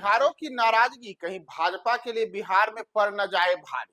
भूमिहारों की नाराजगी कहीं भाजपा के लिए बिहार में पड़ न जाए भारी।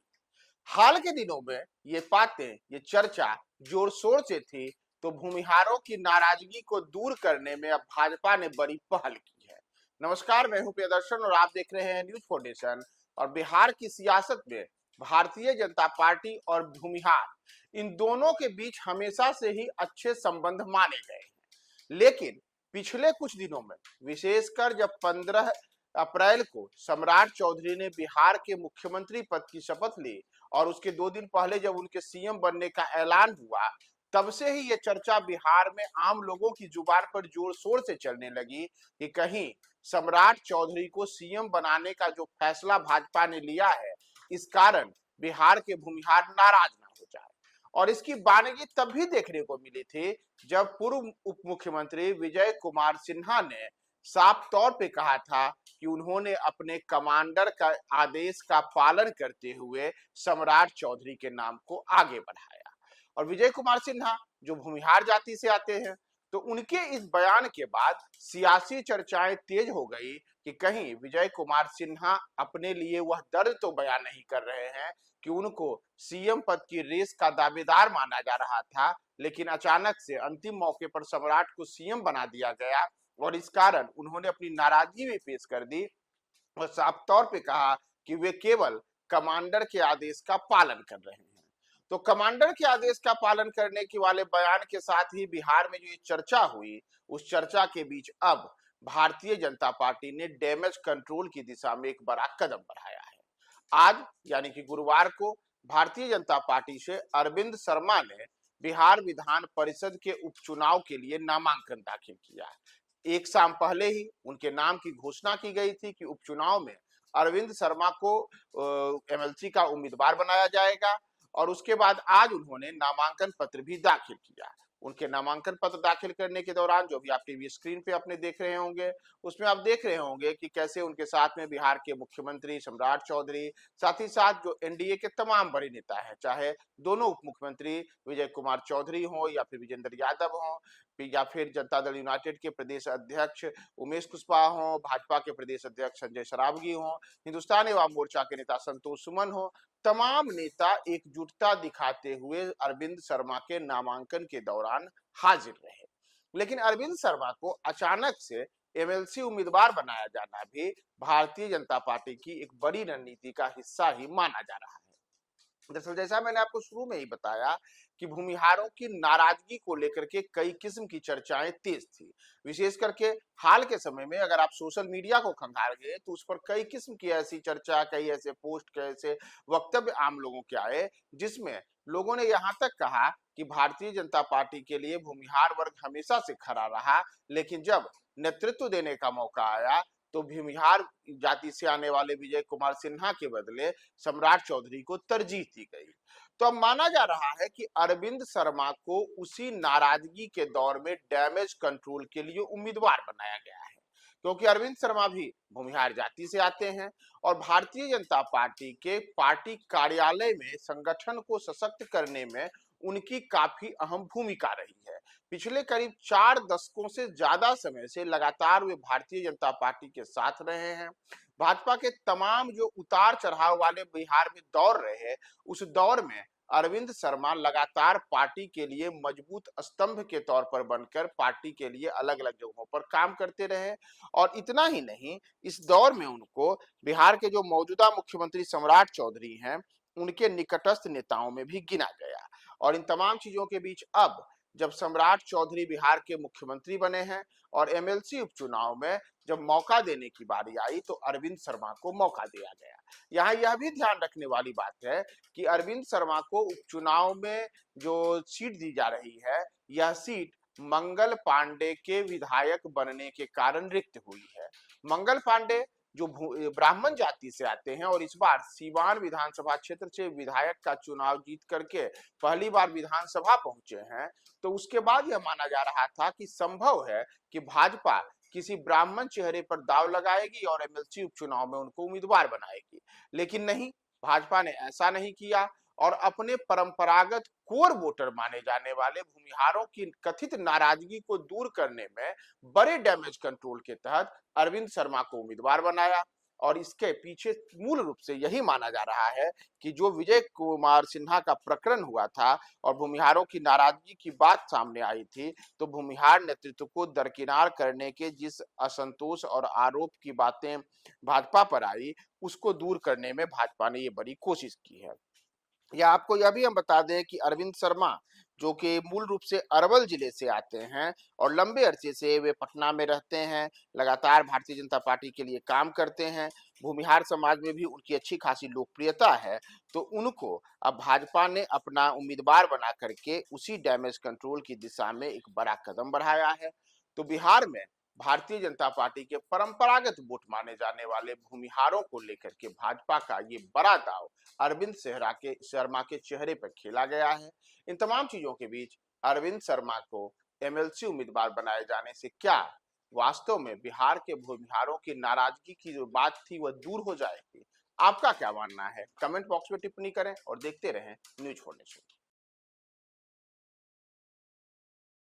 हाल के दिनों में ये बातें, ये चर्चा जोर शोर से थी, तो भूमिहारों की नाराजगी को दूर करने में अब भाजपा ने बड़ी पहल की है। नमस्कार, मैं हूं प्रियदर्शन और आप देख रहे हैं न्यूज फाउंडेशन। और बिहार की सियासत में भारतीय जनता पार्टी और भूमिहार, इन दोनों के बीच हमेशा से ही अच्छे संबंध माने गए हैं। लेकिन पिछले कुछ दिनों में, विशेषकर जब 15 अप्रैल को सम्राट चौधरी ने बिहार के मुख्यमंत्री पद की शपथ ली और उसके 2 दिन पहले जब उनके सीएम बनने का ऐलान हुआ, तब से ही ये चर्चा बिहार में आम लोगों की जुबान पर जोर शोर से चलने लगी कि कहीं सम्राट चौधरी को सीएम बनाने का जो फैसला भाजपा ने लिया है, इस कारण बिहार के भूमिहार नाराज ना हो जाए। और इसकी बानगी तब भी देखने को मिली थी जब पूर्व उप मुख्यमंत्री विजय कुमार सिन्हा ने साफ तौर पे कहा था कि उन्होंने अपने कमांडर का आदेश का पालन करते हुए सम्राट चौधरी के नाम को आगे बढ़ाया। और विजय कुमार सिन्हा जो भूमिहार जाति से आते हैं, तो उनके इस बयान के बाद सियासी चर्चाएं तेज हो गई कि कहीं विजय कुमार सिन्हा अपने लिए वह दर्द तो बयान नहीं कर रहे हैं कि उनको सीएम पद की रेस का दावेदार माना जा रहा था, लेकिन अचानक से अंतिम मौके पर सम्राट को सीएम बना दिया गया और इस कारण उन्होंने अपनी नाराजगी भी पेश कर दी और साफ तौर पे कहा कि वे केवल कमांडर के आदेश का पालन कर रहे हैं। तो कमांडर के आदेश का पालन करने के वाले बयान के साथ ही बिहार में जो ये चर्चा हुई, उस चर्चा के बीच अब भारतीय जनता पार्टी ने डैमेज कंट्रोल की दिशा में एक बड़ा कदम बढ़ाया है। आज यानी कि गुरुवार को भारतीय जनता पार्टी से अरविंद शर्मा ने बिहार विधान परिषद के उपचुनाव के लिए नामांकन दाखिल किया है। एक शाम पहले ही उनके नाम की घोषणा की गई थी कि उपचुनाव में अरविंद शर्मा को एमएलसी का उम्मीदवार बनाया जाएगा और उसके बाद आज उन्होंने नामांकन पत्र भी दाखिल किया। उनके नामांकन पत्र दाखिल करने के दौरान जो भी आप टीवी स्क्रीन पे अपने देख रहे होंगे, उसमें आप देख रहे होंगे कि कैसे उनके साथ में बिहार के मुख्यमंत्री सम्राट चौधरी, साथ ही साथ जो एनडीए के तमाम बड़े नेता हैं, चाहे दोनों उप मुख्यमंत्री विजय कुमार चौधरी हो या फिर विजेंद्र यादव हो, या फिर जनता दल यूनाइटेड के प्रदेश अध्यक्ष उमेश कुशवाहा हो, भाजपा के प्रदेश अध्यक्ष संजय सरावगी हो, हिंदुस्तान युवा मोर्चा के नेता संतोष सुमन हो, तमाम नेता एकजुटता दिखाते हुए अरविंद शर्मा के नामांकन के दौरान हाजिर रहे। लेकिन अरविंद शर्मा को अचानक से एमएलसी उम्मीदवार बनाया जाना भी भारतीय जनता पार्टी की एक बड़ी रणनीति का हिस्सा ही माना जा रहा है। दरअसल जैसा मैंने आपको शुरू में ही बताया कि भूमिहारों की नाराजगी को लेकर के कई किस्म की चर्चाएं तेज थी। विशेष करके हाल के समय में अगर आप सोशल मीडिया को खंगाल तो उस पर कई किस्म की ऐसी चर्चा, कई ऐसे पोस्ट, कई ऐसे वक्तव्य आम लोगों के आए, जिसमें लोगों ने यहाँ तक कहा कि भारतीय जनता पार्टी के लिए भूमिहार वर्ग हमेशा से खड़ा रहा, लेकिन जब नेतृत्व देने का मौका आया तो भूमिहार जाति से आने वाले विजय कुमार सिन्हा के बदले सम्राट चौधरी को तरजीह दी गई। तो अब माना जा रहा है कि अरविंद शर्मा को उसी नाराजगी के दौर में डैमेज कंट्रोल के लिए उम्मीदवार बनाया गया है, क्योंकि अरविंद शर्मा भी भूमिहार जाति से आते हैं और भारतीय जनता पार्टी के पार्टी कार्यालय में संगठन को सशक्त करने में उनकी काफी अहम भूमिका रही है। पिछले करीब 4 दशकों से ज्यादा समय से लगातार वे भारतीय जनता पार्टी के साथ रहे हैं। भाजपा के तमाम जो उतार चढ़ाव वाले बिहार में दौर रहे, उस दौर में अरविंद शर्मा लगातार पार्टी के लिए मजबूत स्तंभ के तौर पर बनकर पार्टी के लिए अलग अलग जगहों पर काम करते रहे। और इतना ही नहीं, इस दौर में उनको बिहार के जो मौजूदा मुख्यमंत्री सम्राट चौधरी हैं, उनके निकटस्थ नेताओं में भी गिना गया। और इन तमाम चीजों के बीच अब जब सम्राट चौधरी बिहार के मुख्यमंत्री बने हैं और एमएलसी उपचुनाव में जब मौका देने की बारी आई, तो अरविंद शर्मा को मौका दिया गया। यहाँ यह भी ध्यान रखने वाली बात है कि अरविंद शर्मा को उपचुनाव में जो सीट दी जा रही है, यह सीट मंगल पांडे के विधायक बनने के कारण रिक्त हुई है। मंगल पांडे जो ब्राह्मण जाति से आते हैं और इस बार सीवान विधानसभा क्षेत्र से विधायक का चुनाव जीत करके पहली बार विधानसभा पहुंचे हैं, तो उसके बाद यह माना जा रहा था कि संभव है कि भाजपा किसी ब्राह्मण चेहरे पर दांव लगाएगी और एमएलसी उपचुनाव में उनको उम्मीदवार बनाएगी। लेकिन नहीं, भाजपा ने ऐसा नहीं किया और अपने परंपरागत कोर वोटर माने जाने वाले भूमिहारों की कथित नाराजगी को दूर करने में बड़े डैमेज कंट्रोल के तहत अरविंद शर्मा को उम्मीदवार बनाया। और इसके पीछे मूल रूप से यही माना जा रहा है कि जो विजय कुमार सिन्हा का प्रकरण हुआ था और भूमिहारों की नाराजगी की बात सामने आई थी, तो भूमिहार नेतृत्व को दरकिनार करने के जिस असंतोष और आरोप की बातें भाजपा पर आई, उसको दूर करने में भाजपा ने ये बड़ी कोशिश की है। या आपको यह भी हम बता दें कि अरविंद शर्मा, जो कि मूल रूप से अरवल जिले से आते हैं और लंबे अरसे से वे पटना में रहते हैं, लगातार भारतीय जनता पार्टी के लिए काम करते हैं, भूमिहार समाज में भी उनकी अच्छी खासी लोकप्रियता है, तो उनको अब भाजपा ने अपना उम्मीदवार बना करके उसी डैमेज कंट्रोल की दिशा में एक बड़ा कदम बढ़ाया है। तो बिहार में भारतीय जनता पार्टी के परंपरागत वोट माने जाने वाले भूमिहारों को लेकर के भाजपा का ये बड़ा दाव अरविंद शर्मा के चेहरे पर खेला गया है। इन तमाम चीजों के बीच अरविंद शर्मा को एमएलसी उम्मीदवार बनाए जाने से क्या वास्तव में बिहार के भूमिहारों की नाराजगी की जो बात थी वह दूर हो जाएगी? आपका क्या मानना है? कमेंट बॉक्स में टिप्पणी करें और देखते रहें न्यूज 4 नेशन।